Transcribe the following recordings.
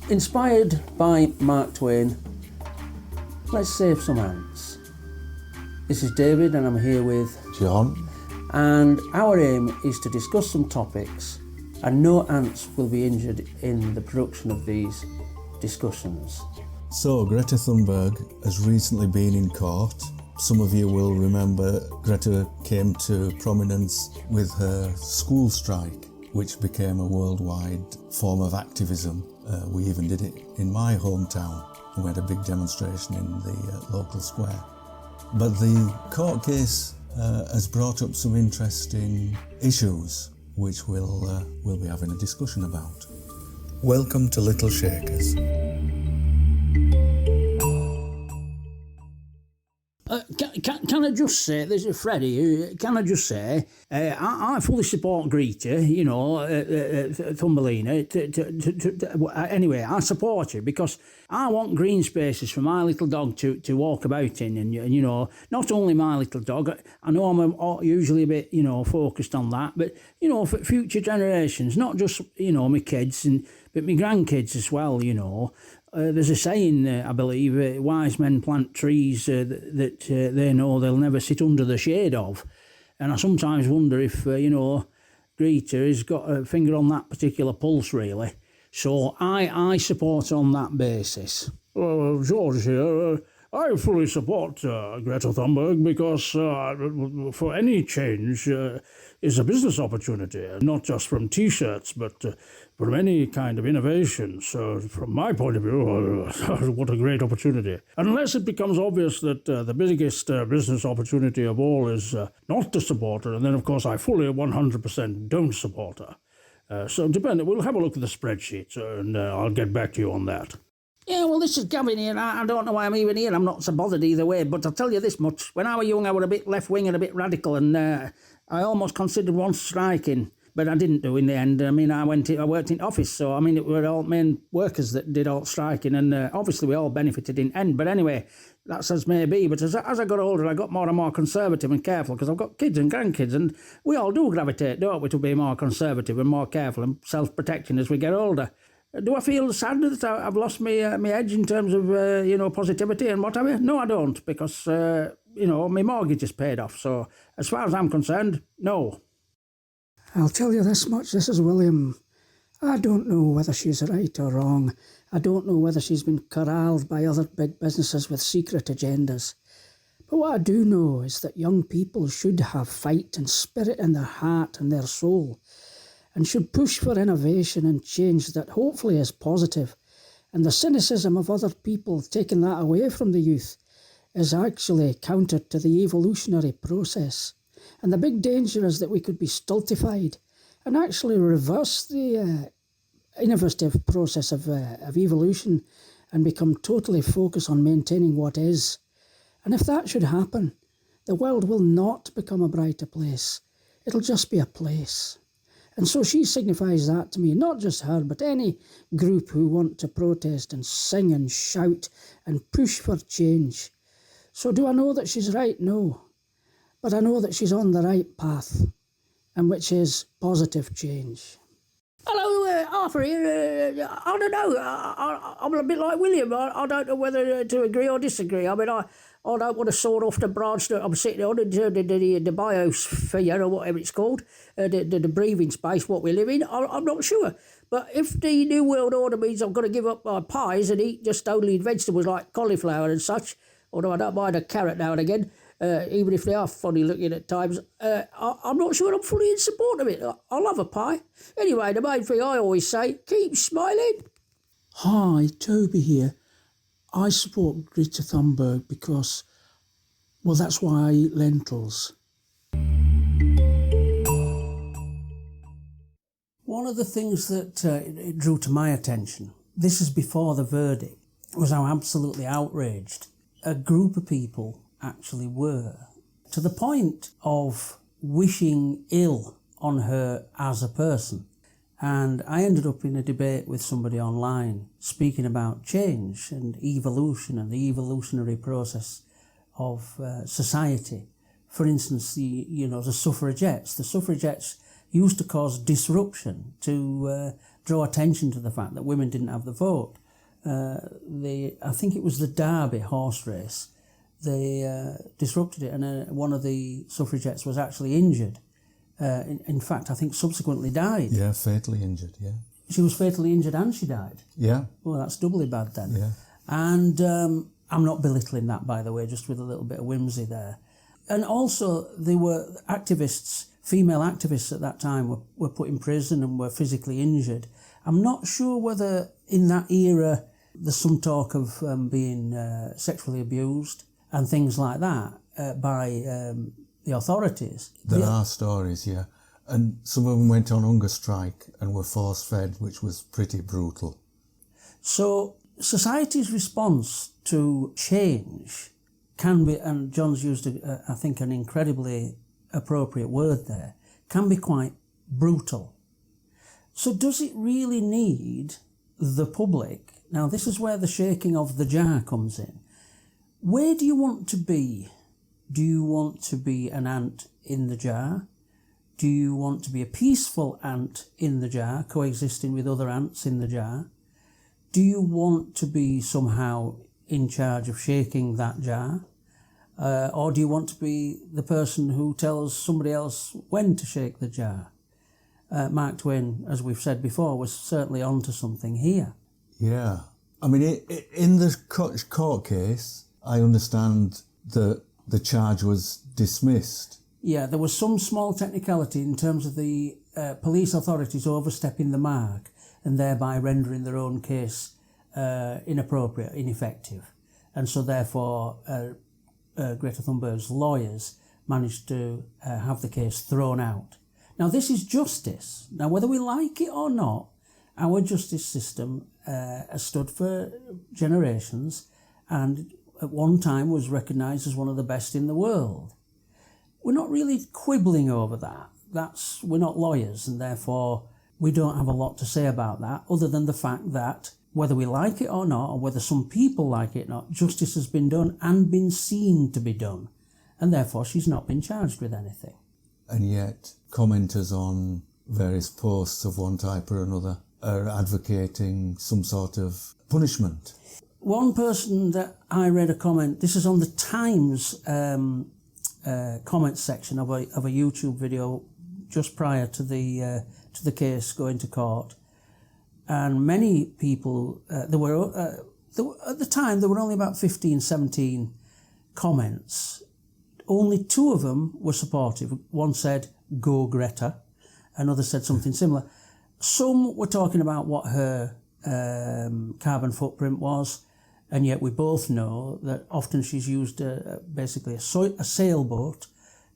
Inspired by Mark Twain, let's save some ants. This is David and I'm here with John. And our aim is to discuss some topics and no ants will be injured in the production of these discussions. So Greta Thunberg has recently been in court. Some of you will remember Greta came to prominence with her school strike, which became a worldwide form of activism. We even did it in my hometown. We had a big demonstration in the local square. But the court case has brought up some interesting issues which we'll be having a discussion about. Welcome to Little Shakers. Can I just say, this is Freddie, can I just say, I fully support Greta, Thumbelina. Anyway, I support you because I want green spaces for my little dog to walk about in. And not only my little dog, I know I'm usually a bit, focused on that, but, for future generations, not just, my kids, but my grandkids as well, There's a saying, I believe, wise men plant trees that they know they'll never sit under the shade of. And I sometimes wonder if, Greta has got a finger on that particular pulse, really. So I support on that basis. Well, George here, I fully support Greta Thunberg because for any change is a business opportunity, not just from T-shirts, but from any kind of innovation. So from my point of view, what a great opportunity. Unless it becomes obvious that the biggest business opportunity of all is not to support her, and then of course I fully 100% don't support her. So depending, we'll have a look at the spreadsheet and I'll get back to you on that. Yeah, well, this is Gavin here. I don't know why I'm even here. I'm not so bothered either way, but I'll tell you this much. When I was young, I was a bit left-wing and a bit radical, and I almost considered once striking, but I didn't do in the end. I mean, I worked in office, so, it were all main workers that did all striking, and obviously we all benefited in the end. But anyway, that's as may be. But as I got older, I got more and more conservative and careful, because I've got kids and grandkids, and we all do gravitate, don't we, to be more conservative and more careful and self-protecting as we get older. Do I feel sad that I've lost my edge in terms of, positivity and whatever? No, I don't, because, my mortgage is paid off. So as far as I'm concerned, no. I'll tell you this much, this is William. I don't know whether she's right or wrong. I don't know whether she's been corralled by other big businesses with secret agendas. But what I do know is that young people should have fight and spirit in their heart and their soul, and should push for innovation and change that hopefully is positive. And the cynicism of other people taking that away from the youth is actually counter to the evolutionary process. And the big danger is that we could be stultified and actually reverse the innovative process of evolution and become totally focused on maintaining what is. And if that should happen, the world will not become a brighter place. It'll just be a place. And so she signifies that to me, not just her, but any group who want to protest and sing and shout and push for change. So do I know that she's right? No. But I know that she's on the right path, and which is positive change. Hello, Arthur here. I don't know. I'm a bit like William. I don't know whether to agree or disagree. I don't want to soar off the branch that I'm sitting on into the biosphere or whatever it's called, the breathing space, what we live in. I'm not sure. But if the New World Order means I've got to give up my pies and eat just only vegetables like cauliflower and such, although I don't mind a carrot now and again, even if they are funny looking at times, I'm not sure I'm fully in support of it. I'll have a pie. Anyway, the main thing I always say, keep smiling. Hi, Toby here. I support Greta Thunberg because, well, that's why I eat lentils. One of the things that it drew to my attention, this is before the verdict, was how absolutely outraged a group of people actually were, to the point of wishing ill on her as a person. And I ended up in a debate with somebody online speaking about change and evolution and the evolutionary process of society. For instance, the suffragettes. The suffragettes used to cause disruption to draw attention to the fact that women didn't have the vote. I think it was the Derby horse race. They disrupted it, and one of the suffragettes was actually injured. In fact, I think subsequently died. Yeah, fatally injured, yeah. She was fatally injured and she died. Yeah. Well, that's doubly bad then. Yeah. And I'm not belittling that, by the way, just with a little bit of whimsy there. And also, there were activists, female activists at that time were put in prison and were physically injured. I'm not sure whether in that era there's some talk of being sexually abused and things like that by the authorities. There are stories, yeah. And some of them went on hunger strike and were force-fed, which was pretty brutal. So society's response to change can be, and John's used, I think, an incredibly appropriate word there, can be quite brutal. So does it really need the public? Now, this is where the shaking of the jar comes in. Where do you want to be? Do you want to be an ant in the jar? Do you want to be a peaceful ant in the jar, coexisting with other ants in the jar? Do you want to be somehow in charge of shaking that jar? Or do you want to be the person who tells somebody else when to shake the jar? Mark Twain, as we've said before, was certainly onto something here. Yeah. I mean, in the court case, I understand that the charge was dismissed. Yeah, there was some small technicality in terms of the police authorities overstepping the mark and thereby rendering their own case inappropriate, ineffective. And so therefore Greta Thunberg's lawyers managed to have the case thrown out. Now this is justice. Now whether we like it or not, our justice system has stood for generations and at one time was recognised as one of the best in the world. We're not really quibbling over that. We're not lawyers and therefore we don't have a lot to say about that other than the fact that whether we like it or not, or whether some people like it or not, justice has been done and been seen to be done. And therefore she's not been charged with anything. And yet commenters on various posts of one type or another are advocating some sort of punishment. One person that I read a comment, this is on the Times comments section of a YouTube video just prior to the case going to court, and many people there were at the time there were only about 15, 17 comments. Only 2 of them were supportive. One said "Go Greta," another said something similar. Some were talking about what her carbon footprint was. And yet we both know that often she's used basically a sailboat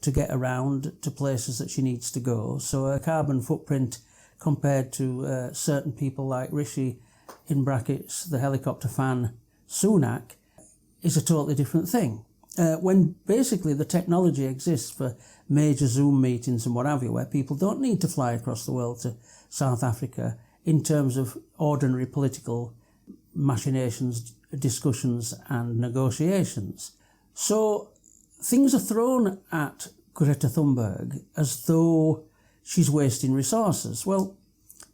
to get around to places that she needs to go. So her carbon footprint compared to certain people like Rishi, in brackets, the helicopter fan Sunak, is a totally different thing. When basically the technology exists for major Zoom meetings and what have you, where people don't need to fly across the world to South Africa in terms of ordinary political machinations, discussions and negotiations. So things are thrown at Greta Thunberg as though she's wasting resources. Well,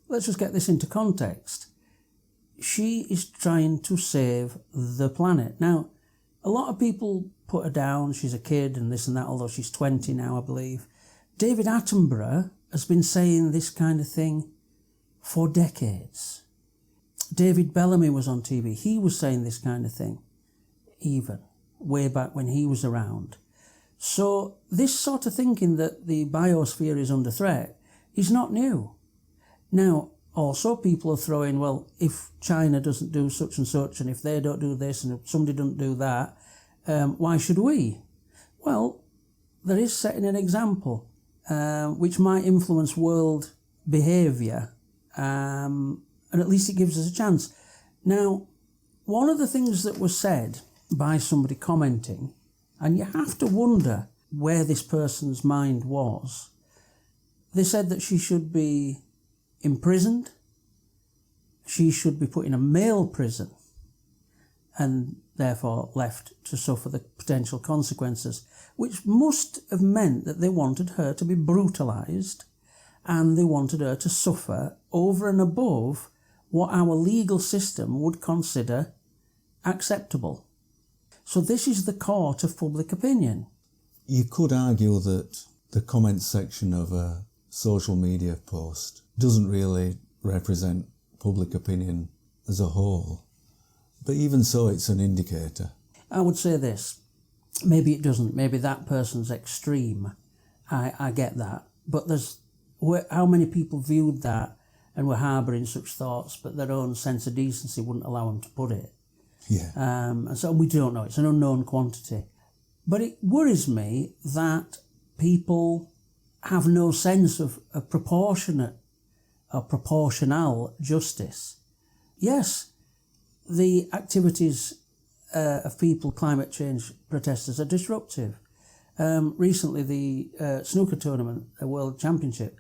let's just get this into context. She is trying to save the planet. Now, a lot of people put her down, she's a kid and this and that, although she's 20 now, I believe. David Attenborough has been saying this kind of thing for decades. David Bellamy was on TV. He was saying this kind of thing, even way back when he was around. So this sort of thinking that the biosphere is under threat is not new. Now, also people are throwing, well, if China doesn't do such and such, and if they don't do this, and if somebody doesn't do that, why should we? Well, there is setting an example which might influence world behaviour, and at least it gives us a chance. Now, one of the things that was said by somebody commenting, and you have to wonder where this person's mind was, they said that she should be imprisoned, she should be put in a male prison, and therefore left to suffer the potential consequences, which must have meant that they wanted her to be brutalised and they wanted her to suffer over and above what our legal system would consider acceptable. So this is the court of public opinion. You could argue that the comments section of a social media post doesn't really represent public opinion as a whole. But even so, it's an indicator. I would say this. Maybe it doesn't. Maybe that person's extreme. I get that. But how many people viewed that and were harbouring such thoughts, but their own sense of decency wouldn't allow them to put it. Yeah. And so we don't know. It's an unknown quantity. But it worries me that people have no sense of proportionate or proportional justice. Yes, the activities of people, climate change protesters, are disruptive. Recently, the snooker tournament, the World Championship,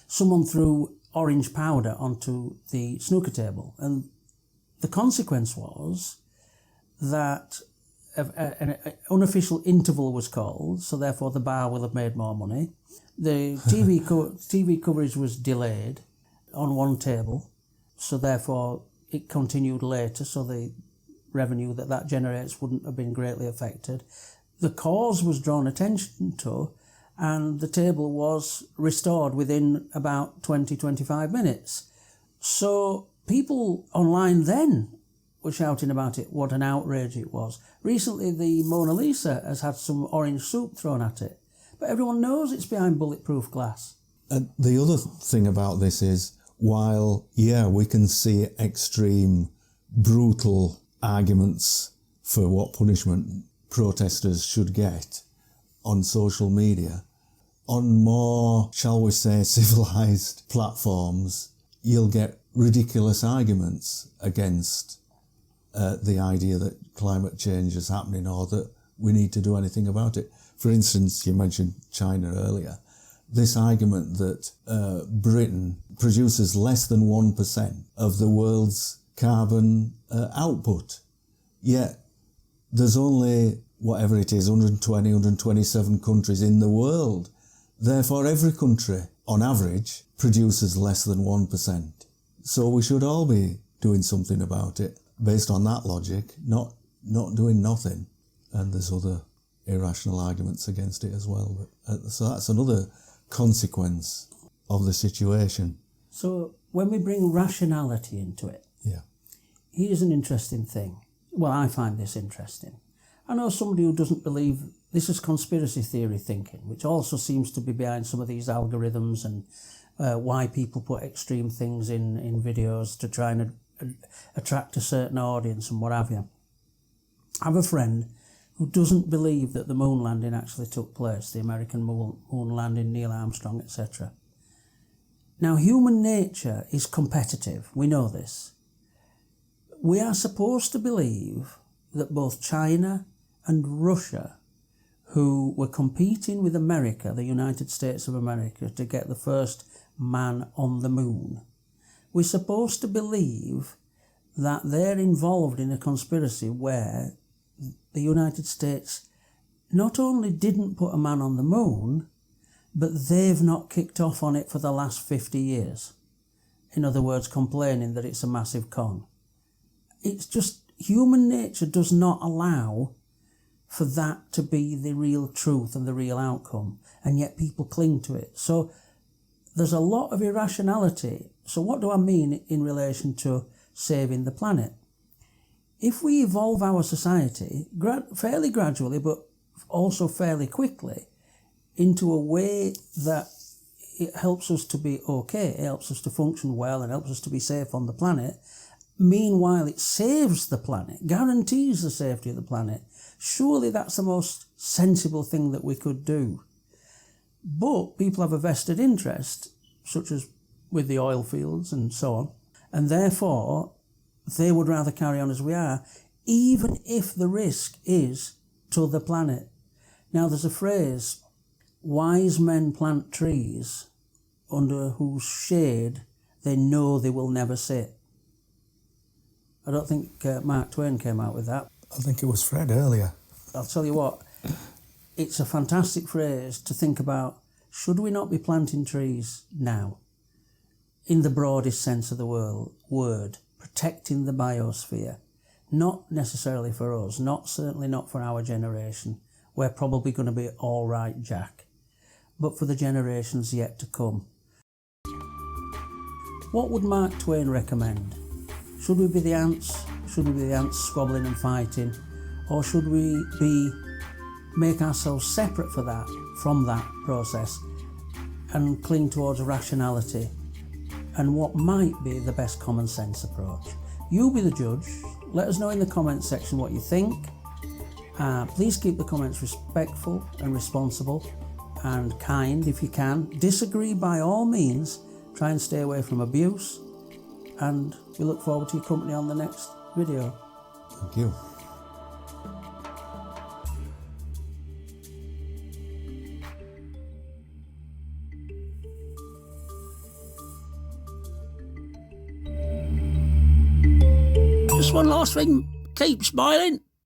someone threw orange powder onto the snooker table, and the consequence was that an unofficial interval was called, so therefore the bar will have made more money. The TV coverage was delayed on one table, so therefore it continued later, so the revenue that generates wouldn't have been greatly affected. The cause was drawn attention to, and the table was restored within about 20-25 minutes. So people online then were shouting about it, what an outrage it was. Recently, the Mona Lisa has had some orange soup thrown at it, but everyone knows it's behind bulletproof glass. And the other thing about this is, while, we can see extreme, brutal arguments for what punishment protesters should get on social media, on more, shall we say, civilised platforms, you'll get ridiculous arguments against the idea that climate change is happening or that we need to do anything about it. For instance, you mentioned China earlier. This argument that Britain produces less than 1% of the world's carbon output, yet there's only, whatever it is, 120, 127 countries in the world. Therefore, every country, on average, produces less than 1%. So we should all be doing something about it, based on that logic, not doing nothing. And there's other irrational arguments against it as well. So that's another consequence of the situation. So when we bring rationality into it, here's an interesting thing. Well, I find this interesting. I know somebody who doesn't believe this is conspiracy theory thinking, which also seems to be behind some of these algorithms and why people put extreme things in videos to try and attract a certain audience and what have you. I have a friend who doesn't believe that the moon landing actually took place, the American moon landing, Neil Armstrong, etc. Now, human nature is competitive. We know this. We are supposed to believe that both China and Russia, who were competing with America, the United States of America, to get the first man on the moon, we're supposed to believe that they're involved in a conspiracy where the United States not only didn't put a man on the moon, but they've not kicked off on it for the last 50 years. In other words, complaining that it's a massive con. It's just human nature does not allow for that to be the real truth and the real outcome, and yet people cling to it. So there's a lot of irrationality. So what do I mean in relation to saving the planet? If we evolve our society fairly gradually, but also fairly quickly, into a way that it helps us to be okay, it helps us to function well and helps us to be safe on the planet, meanwhile it saves the planet, guarantees the safety of the planet, surely that's the most sensible thing that we could do. But people have a vested interest, such as with the oil fields and so on, and therefore they would rather carry on as we are, even if the risk is to the planet. Now there's a phrase, wise men plant trees under whose shade they know they will never sit. I don't think Mark Twain came out with that. I think it was Fred earlier. I'll tell you what, it's a fantastic phrase to think about Should we not be planting trees now? In the broadest sense of the word, protecting the biosphere. Not necessarily for us, certainly not for our generation. We're probably going to be all right, Jack. But for the generations yet to come. What would Mark Twain recommend? Should we be the ants? Should we be the ants squabbling and fighting? Or should we make ourselves separate from that process and cling towards rationality and what might be the best common sense approach? You be the judge. Let us know in the comments section what you think. Please keep the comments respectful and responsible and kind if you can. Disagree by all means. Try and stay away from abuse. And we look forward to your company on the next video. Thank you. Just one last thing. Keep smiling.